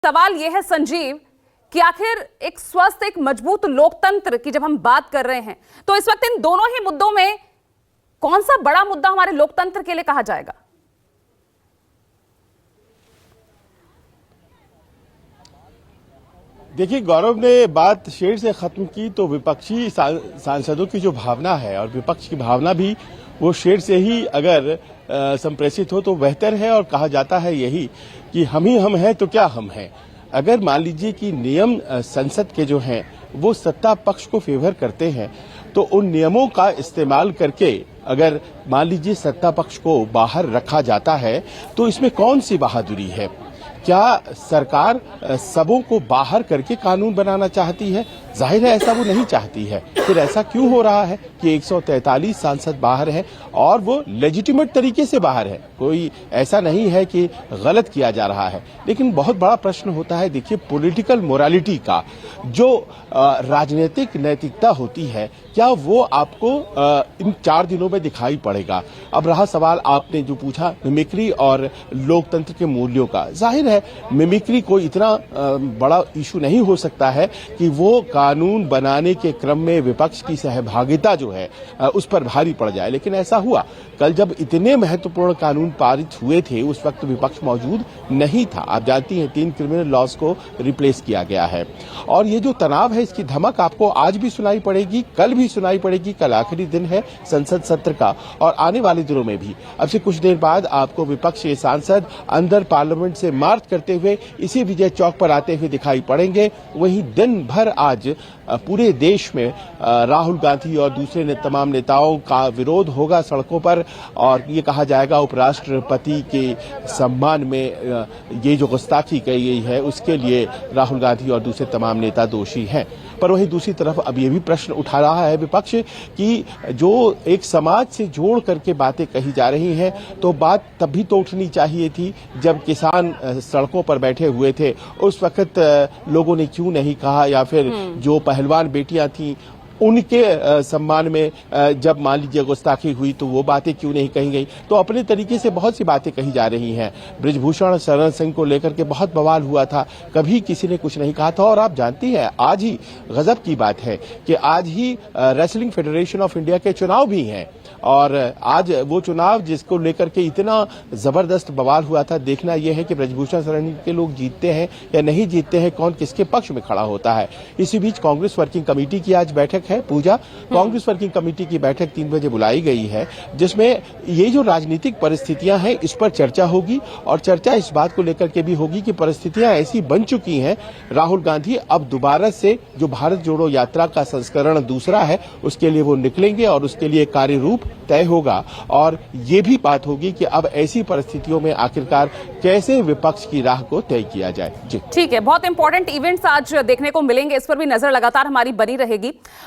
सवाल यह है संजीव कि आखिर एक स्वस्थ एक मजबूत लोकतंत्र की जब हम बात कर रहे हैं तो इस वक्त इन दोनों ही मुद्दों में कौन सा बड़ा मुद्दा हमारे लोकतंत्र के लिए कहा जाएगा? देखिए, गौरव ने बात शेर से खत्म की तो विपक्षी सांसदों की जो भावना है और विपक्ष की भावना भी वो शेर से ही अगर संप्रेषित हो तो बेहतर है। और कहा जाता है यही कि हम ही हम हैं तो क्या हम हैं। अगर मान लीजिए कि नियम संसद के जो हैं वो सत्ता पक्ष को फेवर करते हैं तो उन नियमों का इस्तेमाल करके अगर मान लीजिए सत्ता पक्ष को बाहर रखा जाता है तो इसमें कौन सी बहादुरी है? क्या सरकार सबों को बाहर करके कानून बनाना चाहती है? जाहिर है ऐसा वो नहीं चाहती है। फिर ऐसा क्यों हो रहा है कि 143 सांसद बाहर हैं और वो लेजिटिमेट तरीके से बाहर है? कोई ऐसा नहीं है कि गलत किया जा रहा है। लेकिन बहुत बड़ा प्रश्न होता है, देखिए, पॉलिटिकल मोरालिटी का जो राजनीतिक नैतिकता होती है, क्या वो आपको इन 4 दिनों में दिखाई पड़ेगा? अब रहा सवाल आपने जो पूछा मिमिक्री और लोकतंत्र के मूल्यों का। जाहिर है मिमिक्री कोई इतना बड़ा इशू नहीं हो सकता है कि वो कानून बनाने के क्रम में विपक्ष की सहभागिता जो है उस पर भारी पड़ जाए। लेकिन ऐसा हुआ। कल जब इतने महत्वपूर्ण कानून पारित हुए थे उस वक्त विपक्ष मौजूद नहीं था। आप जानती हैं 3 क्रिमिनल लॉज को रिप्लेस किया गया है और ये जो तनाव है इसकी धमक आपको आज भी सुनाई पड़ेगी, कल भी सुनाई पड़ेगी। कल आखिरी दिन है संसद सत्र का और आने वाले दिनों में भी। अब से कुछ देर बाद आपको विपक्ष के सांसद अंदर पार्लियामेंट से मार्च करते हुए इसी विजय चौक पर आते हुए दिखाई पड़ेंगे। वहीं दिन भर आज पूरे देश में राहुल गांधी और दूसरे तमाम नेताओं का विरोध होगा सड़कों पर और ये कहा जाएगा उपराष्ट्रपति के सम्मान में ये जो गुस्ताखी की गई है उसके लिए राहुल गांधी और दूसरे तमाम नेता दोषी हैं। पर वहीं दूसरी तरफ अब ये भी प्रश्न उठा रहा है विपक्ष कि जो एक समाज से जोड़ करके बातें कही जा रही हैं तो बात तभी तो उठनी चाहिए थी जब किसान सड़कों पर बैठे हुए थे। उस वक्त लोगों ने क्यों नहीं कहा, या फिर जो पहलवान बेटियां थीं उनके सम्मान में जब मान लीजिए गुस्ताखी हुई तो वो बातें क्यों नहीं कही गई। तो अपने तरीके से बहुत सी बातें कही जा रही हैं। बृजभूषण शरण सिंह को लेकर के बहुत बवाल हुआ था, कभी किसी ने कुछ नहीं कहा था। और आप जानती हैं आज ही गजब की बात है कि आज ही रेसलिंग फेडरेशन ऑफ इंडिया के चुनाव भी हैं और आज वो चुनाव जिसको लेकर के इतना जबरदस्त बवाल हुआ था, देखना यह है कि बृजभूषण शरण के लोग जीतते हैं या नहीं जीतते हैं, कौन किसके पक्ष में खड़ा होता है। इसी बीच कांग्रेस वर्किंग कमेटी की आज बैठक है। पूजा, कांग्रेस वर्किंग कमेटी की बैठक 3 बजे बुलाई गई है जिसमें ये जो राजनीतिक परिस्थितियां हैं इस पर चर्चा होगी और चर्चा इस बात को लेकर के भी होगी कि परिस्थितियां ऐसी बन चुकी हैं, राहुल गांधी अब दोबारा से जो भारत जोड़ो यात्रा का संस्करण दूसरा है उसके लिए वो निकलेंगे और उसके लिए कार्य रूप तय होगा। और ये भी बात होगी कि अब ऐसी परिस्थितियों में आखिरकार कैसे विपक्ष की राह को तय किया जाए। जी ठीक है, बहुत इंपॉर्टेंट इवेंट्स आज देखने को मिलेंगे, इस पर भी नजर लगातार हमारी बनी रहेगी।